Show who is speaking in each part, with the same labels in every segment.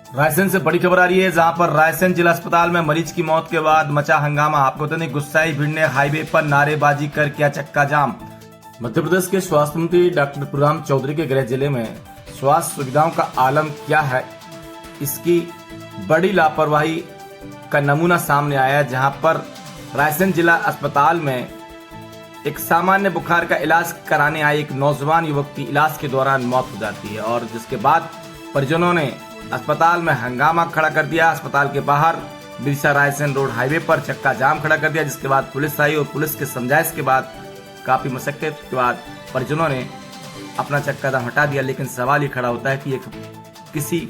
Speaker 1: रायसेन से बड़ी खबर आ रही है, जहां पर रायसेन जिला अस्पताल में मरीज की मौत के बाद मचा हंगामा। आपको बता दें, गुस्साई भीड़ ने हाईवे पर नारेबाजी कर किया चक्का जाम। मध्य प्रदेश के स्वास्थ्य मंत्री डॉक्टर प्रभुराम चौधरी के गृह जिले में स्वास्थ्य सुविधाओं का आलम क्या है, इसकी बड़ी लापरवाही का नमूना सामने आया, जहां पर रायसेन जिला अस्पताल में एक सामान्य बुखार का इलाज कराने आए एक नौजवान युवक की इलाज के दौरान मौत हो जाती है और जिसके बाद परिजनों ने अस्पताल में हंगामा खड़ा कर दिया। अस्पताल के बाहर बिरसा रायसेन रोड हाईवे पर चक्का जाम खड़ा कर दिया, जिसके बाद पुलिस आई और पुलिस के समझाइश के बाद काफी मशक्कत के बाद परिजनों ने अपना चक्का जाम हटा दिया। लेकिन सवाल ये खड़ा होता है कि एक किसी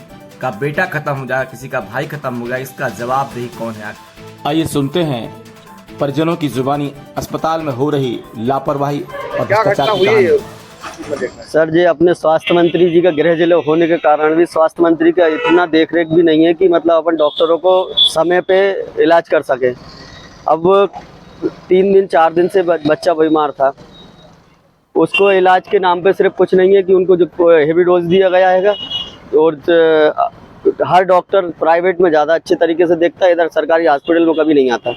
Speaker 1: का बेटा खत्म हो जाए, किसी का भाई खत्म हो गया, इसका जवाबदेही कौन है? आइए सुनते हैं परिजनों की जुबानी अस्पताल में हो रही लापरवाही और भ्रष्टाचार की कहानी।
Speaker 2: सर जी, अपने स्वास्थ्य मंत्री जी का गृह जिला होने के कारण भी स्वास्थ्य मंत्री का इतना देखरेख भी नहीं है कि मतलब अपन डॉक्टरों को समय पे इलाज कर सके। अब 3 दिन 4 दिन से बच्चा बीमार था, उसको इलाज के नाम पे सिर्फ कुछ नहीं है कि उनको जो हेवी डोज दिया गया है और हर डॉक्टर प्राइवेट में ज़्यादा अच्छे तरीके से देखता है, इधर सरकारी हॉस्पिटल में कभी नहीं आता।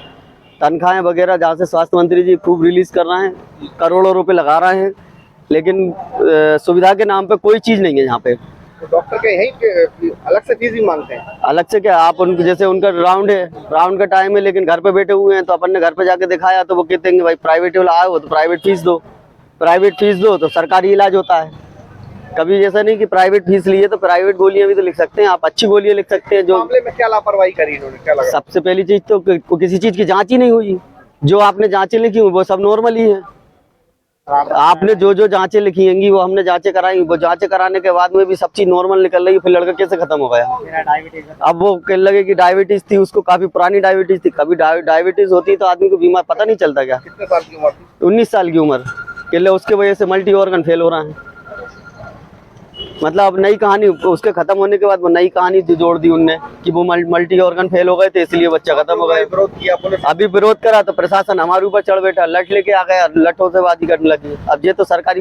Speaker 2: तनख्वाहें वगैरह जहाँ से स्वास्थ्य मंत्री जी खूब रिलीज़ कर रहे हैं, करोड़ों रुपए लगा रहे हैं, लेकिन सुविधा के नाम पे कोई चीज़ नहीं है यहाँ पे।
Speaker 3: तो डॉक्टर के यही अलग से फीस भी मांगते हैं?
Speaker 2: अलग से क्या, आप उनके जैसे उनका राउंड का टाइम है, लेकिन घर पे बैठे हुए हैं, तो अपन ने घर पे जाके दिखाया तो वो कहते हैं भाई प्राइवेट वाला आए हो तो प्राइवेट फीस दो तो सरकारी इलाज होता है। कभी जैसा नहीं कि प्राइवेट फीस लिए तो प्राइवेट गोलियां भी तो लिख सकते हैं, आप अच्छी गोलियां लिख सकते हैं। जो
Speaker 3: मामले में क्या लापरवाही करी इन्होंने, क्या लगा?
Speaker 2: सबसे पहली चीज तो किसी चीज की जांच ही नहीं हुई। जो आपने जांचें लिखी वो सब नॉर्मल ही है। आपने जो जांचें लिखी होंगी वो हमने जांचें कराई, वो जांचें कराने के बाद में भी सब चीज नॉर्मल निकल रही है, फिर लड़का कैसे खत्म हो गया? अब वो कहने लगे कि डायबिटीज थी, उसको काफी पुरानी डायबिटीज थी। कभी डायबिटीज होती तो आदमी को बीमार पता नहीं चलता क्या?
Speaker 3: कितने साल की उम्र थी?
Speaker 2: 19 साल की उम्र। कहले उसके वजह से मल्टी ऑर्गन फेल हो रहा है। मतलब अब नई कहानी, उसके खत्म होने के बाद वो नई कहानी जोड़ दी उनने कि वो मल्टी ऑर्गन फेल हो गए थे इसलिए बच्चा खत्म हो गया।
Speaker 3: विरोध किया पुलिस?
Speaker 2: अभी विरोध करा तो प्रशासन हमारे ऊपर चढ़ बैठा, लठ लेके आ गया, लठों से बात करने लगी। अब ये तो सरकारी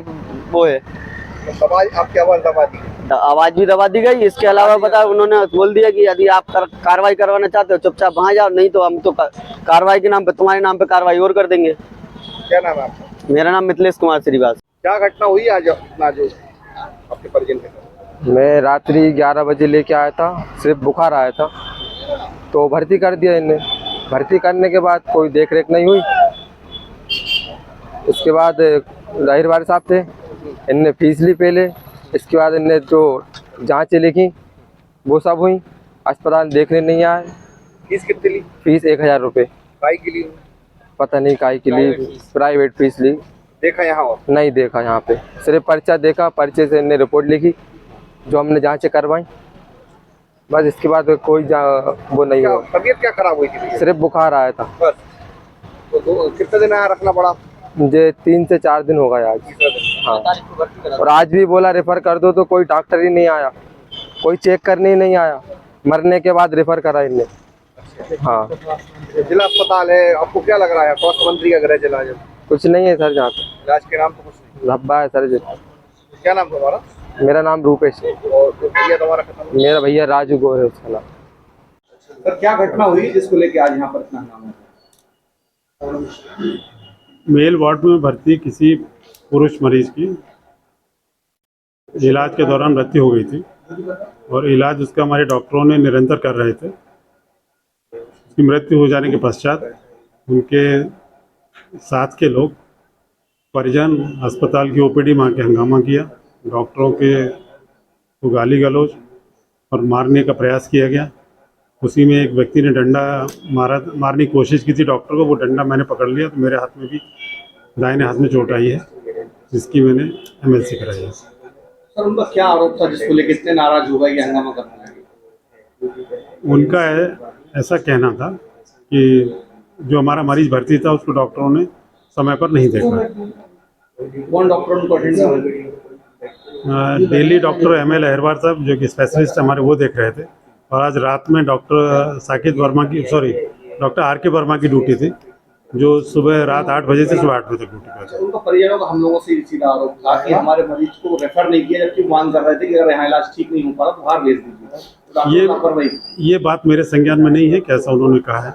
Speaker 2: वो है,
Speaker 3: तो आपकी आवाज दबा दी?
Speaker 2: आवाज भी दबा दी गई। इसके अलावा बता उन्होंने बोल दिया कि यदि आप कार्रवाई करवाना चाहते हो चुपचाप वहाँ जाओ, नहीं तो हम तो कार्रवाई के नाम पे तुम्हारे नाम पे कार्रवाई और कर देंगे।
Speaker 3: क्या नाम है आपका?
Speaker 2: मेरा नाम मिथिलेश कुमार श्रीवास।
Speaker 3: क्या घटना हुई आज जो आपके परिजन के साथ?
Speaker 4: मैं रात्रि 11 बजे लेके आया था, सिर्फ बुखार आया था तो भर्ती कर दिया इनने। भर्ती करने के बाद कोई देख रेख नहीं हुई। उसके बाद जाहिर बार साहब थे, इनने फीस ली पहले, इसके बाद इनने जो जांचें लिखी वो सब हुई। अस्पताल देखने नहीं आए।
Speaker 3: फीस कितनी ली?
Speaker 4: फीस 1000 रुपये।
Speaker 3: काई के लिए?
Speaker 4: पता नहीं काई के लिए, प्राइवेट फीस ली।
Speaker 3: देखा यहाँ और
Speaker 4: नहीं देखा यहाँ पे, सिर्फ पर्चा देखा, पर्चे से इनने रिपोर्ट लिखी जो हमने जांचें करवाई, बस। इसके बाद कोई वो नहीं हुआ।
Speaker 3: तबीयत क्या खराब हुई थी?
Speaker 4: सिर्फ बुखार आया था
Speaker 3: बस। तो कितने दिन यहाँ रखना पड़ा?
Speaker 4: मुझे 3 से 4 दिन हो गए आज। हाँ, और आज भी बोला रेफर कर दो तो कोई डॉक्टर ही नहीं आया, कोई चेक करने ही नहीं आया। मरने के बाद रेफर करा इनने। हाँ,
Speaker 3: जिला अस्पताल है, आपको क्या लग रहा है? स्वास्थ्य मंत्री का गृह जिला है?
Speaker 4: कुछ नहीं है सर, जहाँ पे
Speaker 3: इलाज के नाम तो कुछ नहीं।
Speaker 4: धब्बा है सर जी।
Speaker 3: क्या नाम तुम्हारा?
Speaker 4: मेरा नाम रूपेश है।
Speaker 3: और भैया तुम्हारा खत्म?
Speaker 4: मेरा भैया राजू गौर है उसका नाम।
Speaker 3: सर, क्या घटना हुई जिसको लेके आज यहाँ पर इतना हंगामा?
Speaker 5: मेल वार्ड में भर्ती किसी पुरुष मरीज की इलाज के दौरान मृत्यु हो गई थी और इलाज उसका हमारे डॉक्टरों ने निरंतर कर रहे थे। उसकी मृत्यु हो जाने के पश्चात उनके साथ के लोग, परिजन अस्पताल की ओपीडी में आके हंगामा किया। डॉक्टरों के को गाली गलौज और मारने का प्रयास किया गया। उसी में एक व्यक्ति ने डंडा मारने की कोशिश की थी डॉक्टर को। वो डंडा मैंने पकड़ लिया तो मेरे हाथ में भी, दाहिने हाथ में चोट आई है, जिसकी मैंने MLC कराई है।
Speaker 3: सर, उनका क्या आरोप था जिसको लेकर इतने नाराज हो गए कि हंगामा करने लगे?
Speaker 5: उनका ऐसा कहना था कि जो हमारा मरीज भर्ती था उसको डॉक्टरों ने समय पर नहीं देखा।
Speaker 3: कौन डॉक्टर उनको अटेंड कर?
Speaker 5: डेली डॉक्टर ML अहिरवार साहब जो कि स्पेशलिस्ट हमारे, वो देख रहे थे। और आज रात में डॉक्टर डॉक्टर RK वर्मा की ड्यूटी थी, जो सुबह रात 8 बजे से सुबह 8 बजे तक ड्यूटी पर था।
Speaker 3: उनका परिजनों का हम लोगों से सीधा आरोप था कि हमारे मरीज को रेफर नहीं किया, जबकि मांग कर रहे थे कि अगर यहाँ इलाज ठीक नहीं हो पा रहा तो बाहर भेज दीजिए।
Speaker 5: ये
Speaker 3: लापरवाही
Speaker 5: ये बात मेरे संज्ञान में नहीं है, कैसा उन्होंने कहा है,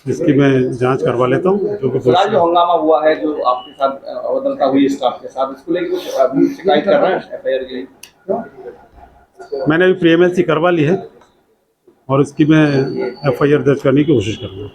Speaker 5: इसकी मैं जांच करवा लेता हूँ। जो भी
Speaker 3: सर, आज
Speaker 5: दोषी
Speaker 3: जो हंगामा हुआ है, जो आपके साथ अवदलता हुई स्टाफ के साथ, इसको लेकर कुछ अभी शिकायत कर रहे हैं FIR के लिए?
Speaker 5: मैंने अभी प्री-एमएलसी करवा ली है और इसकी मैं FIR दर्ज करने की कोशिश करूँगा।